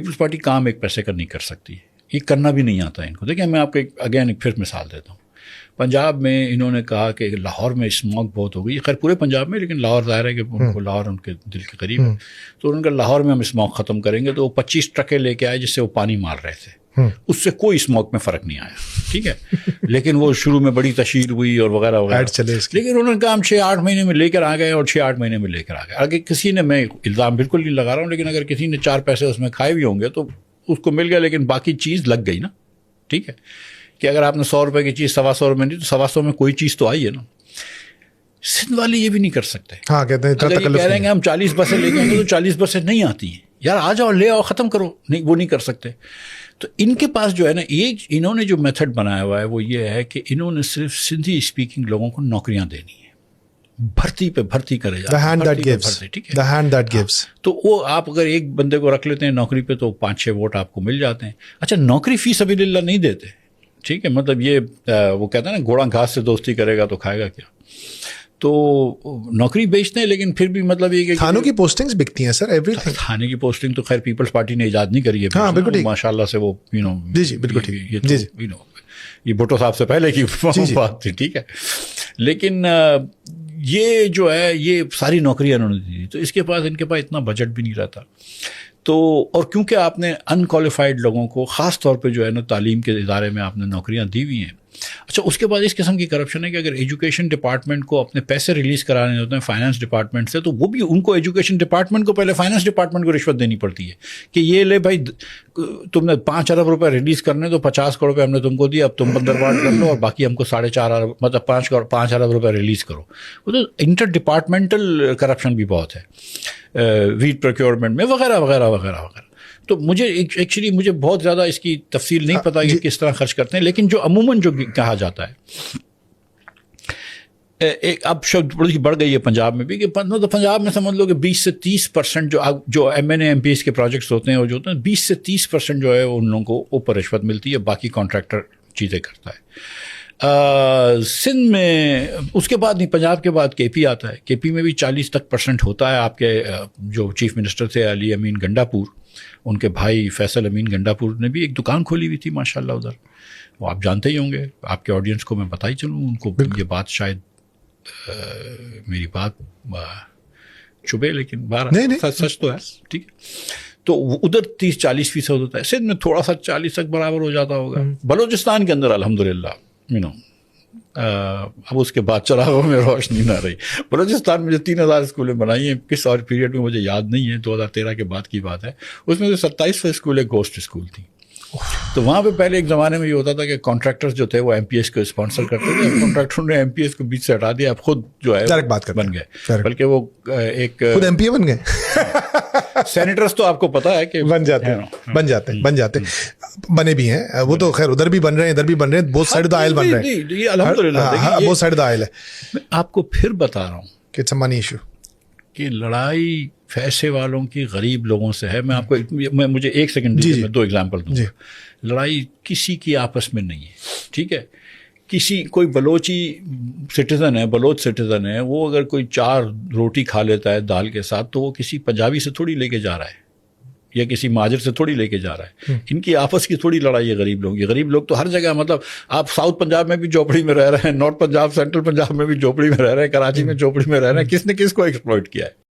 Peoples party کام ایک پیسے کا نہیں کر سکتی، یہ کرنا بھی نہیں آتا ہے ان کو. دیکھیں میں آپ کو ایک پھر مثال دیتا ہوں. پنجاب میں انہوں نے کہا کہ لاہور میں اسموگ بہت ہو گئی، خیر پورے پنجاب میں، لیکن لاہور ظاہر ہے کہ ان کو لاہور ان کے دل کے قریب ہے، تو انہوں نے کہا لاہور میں ہم اسموگ ختم کریں گے. تو وہ 25 ٹرکیں لے کے آئے جس سے وہ پانی مار رہے تھے، اس سے کوئی اسموگ میں فرق نہیں آیا، ٹھیک ہے. لیکن وہ شروع میں بڑی تشہیر ہوئی اور وغیرہ وغیرہ، لیکن انہوں نے کہا ہم 6-8 مہینے میں لے کر آ گئے، اور 6-8 مہینے میں لے کر آ گئے. اگر کسی نے، میں الزام بالکل نہیں لگا رہا ہوں، لیکن اگر کسی نے 4 پیسے اس میں کھائے بھی ہوں گے تو اس کو مل گیا، لیکن باقی چیز لگ گئی نا، ٹھیک ہے. کہ اگر آپ نے 100 روپے کی چیز 125 میں دی تو 125 میں کوئی چیز تو آئی ہے نا. سندھ والے یہ بھی نہیں کر سکتے. ہاں کہتے ہیں اگر یہ کہہ رہے ہیں کہ ہم 40 بسیں لے کے آئیں گے تو 40 بسیں نہیں آتی ہیں، یار آ جاؤ لے آؤ ختم کرو، نہیں وہ نہیں کر سکتے. تو ان کے پاس جو ہے نا، ایک انہوں نے جو میتھڈ بنایا ہوا ہے وہ یہ ہے کہ انہوں نے صرف سندھی اسپیکنگ لوگوں کو نوکریاں دینی ہیں، بھرتی پہ بھرتی کرے جاتے، ٹھیک ہے. تو وہ آپ اگر ایک بندے کو رکھ لیتے ہیں نوکری پہ تو 5-6 ووٹ آپ کو مل جاتے ہیں. اچھا نوکری فی سبیل اللہ نہیں دیتے، ٹھیک ہے، مطلب یہ وہ کہتا ہے نا گھوڑا گھاس سے دوستی کرے گا تو کھائے گا کیا. تو نوکری بیچتے ہیں، لیکن پھر بھی مطلب یہ کہ تھانوں کی پوسٹنگز بکتی ہیں سر، ایوری تھنگ. تھانے کی پوسٹنگ تو خیر پیپلز پارٹی نے ایجاد نہیں کری ہے، ہاں بالکل ماشاء اللہ سے وہ جی بالکل ٹھیک، یہ بھٹو صاحب سے پہلے کی بات تھی، ٹھیک ہے. لیکن یہ جو ہے یہ ساری نوکریاں انہوں نے دی، تو اس کے پاس ان کے پاس اتنا بجٹ بھی نہیں رہتا. تو اور کیونکہ آپ نے ان کوالیفائڈ لوگوں کو خاص طور پہ جو ہے نا تعلیم کے ادارے میں آپ نے نوکریاں دی ہوئی ہیں. اچھا اس کے بعد اس قسم کی کرپشن ہے کہ اگر ایجوکیشن ڈپارٹمنٹ کو اپنے پیسے ریلیز کرانے ہوتے ہیں فائنانس ڈپارٹمنٹ سے، تو وہ بھی ان کو ایجوکیشن ڈپارٹمنٹ کو پہلے فائنانس ڈپارٹمنٹ کو رشوت دینی پڑتی ہے کہ یہ لے بھائی تم نے 5 ارب روپے ریلیز کرنے تو 50 کروڑ روپے ہم نے تم کو دیا، اب تم بندرباٹ کر لو اور باقی ہم کو 4.5 ارب مطلب 5 ارب روپے ریلیز کرو. وہ تو انٹر ڈپارٹمنٹل کرپشن بھی بہت ہے ویٹ پروکیورمنٹ میں وغیرہ وغیرہ وغیرہ وغیرہ. تو مجھے ایکچولی مجھے بہت زیادہ اس کی تفصیل نہیں پتا کہ کس طرح خرچ کرتے ہیں، لیکن جو عموماً جو کہا جاتا ہے ایک اب شبد بڑی بڑھ گئی ہے پنجاب میں بھی، کہ پنجاب میں سمجھ لو کہ 20 سے 30% جو M N A M P S کے پروجیکٹس ہوتے ہیں وہ جو ہوتے ہیں 20 سے 30% جو ہے ان لوگوں کو اوپر رشوت ملتی ہے، باقی کانٹریکٹر چیزیں کرتا ہے. سندھ میں اس کے بعد نہیں، پنجاب کے بعد کے پی آتا ہے. کے پی میں بھی 40% ہوتا ہے. آپ کے جو چیف منسٹر تھے علی امین گنڈاپور، ان کے بھائی فیصل امین گنڈاپور نے بھی ایک دکان کھولی ہوئی تھی ماشاء اللہ ادھر. وہ آپ جانتے ہی ہوں گے، آپ کے آڈینس کو میں بتا ہی چلوں، ان کو یہ بات شاید میری بات چبھے، لیکن سچ تو ہے، ٹھیک ہے. تو ادھر 30-40% ہوتا ہے. سندھ میں تھوڑا سا 40 تک برابر ہو جاتا ہوگا. بلوچستان کے اندر الحمدللہ اب اس کے بعد چراغوں میں روشنی نہ رہی. بلوچستان میں جو 3000 اسکولیں بنائی ہیں کس اور پیریڈ میں مجھے یاد نہیں ہے، 2013 کے بعد کی بات ہے. اس میں سے 27 اسکولیں گھوسٹ اسکول تھیں. تو وہاں پہ پہلے ایک زمانے میں یہ ہوتا تھا کہ کانٹریکٹرز جو تھے وہ ایم پی ایس کو اسپانسر کرتے تھے. کانٹریکٹروں نے ایم پی ایس کو بیچ سے ہٹا دیا، اب خود جو ہے بن گئے، بلکہ وہ ایک خود ایم پی اے بن گئے. سینیٹرز تو آپ کو پتا ہے کہ بن جاتے بنے بھی ہیں. وہ تو خیر ادھر بھی بن رہے ہیں، ادھر بھی بن رہے ہیں، بہت سائڈ دا آئل بن رہے ہیں. یہ الحمدللہ بہت سائڈ دا آئل ہے. میں آپ کو پھر بتا رہا ہوں کہ اٹس اے منی ایشو، کہ لڑائی پیسے والوں کی غریب لوگوں سے ہے. میں آپ کو مجھے 1 سیکنڈ میں 2 ایگزامپل دوں. لڑائی کسی کی آپس میں نہیں ہے، ٹھیک ہے. کوئی بلوچی سٹیزن ہے، بلوچ سٹیزن ہے، وہ اگر کوئی 4 روٹی کھا لیتا ہے دال کے ساتھ تو وہ کسی پنجابی سے تھوڑی لے کے جا رہا ہے یا کسی مہاجر سے تھوڑی لے کے جا رہا ہے. ان کی آپس کی تھوڑی لڑائی ہے غریب لوگوں کی. غریب لوگ تو ہر جگہ، مطلب آپ ساؤتھ پنجاب میں بھی جھوپڑی میں رہ رہے ہیں، نارتھ پنجاب سینٹرل پنجاب میں بھی جھوپڑی میں رہ رہے ہیں، کراچی میں جھوپڑی میں رہ رہے ہیں. کس نے کس کو ایکسپلائٹ کیا ہے؟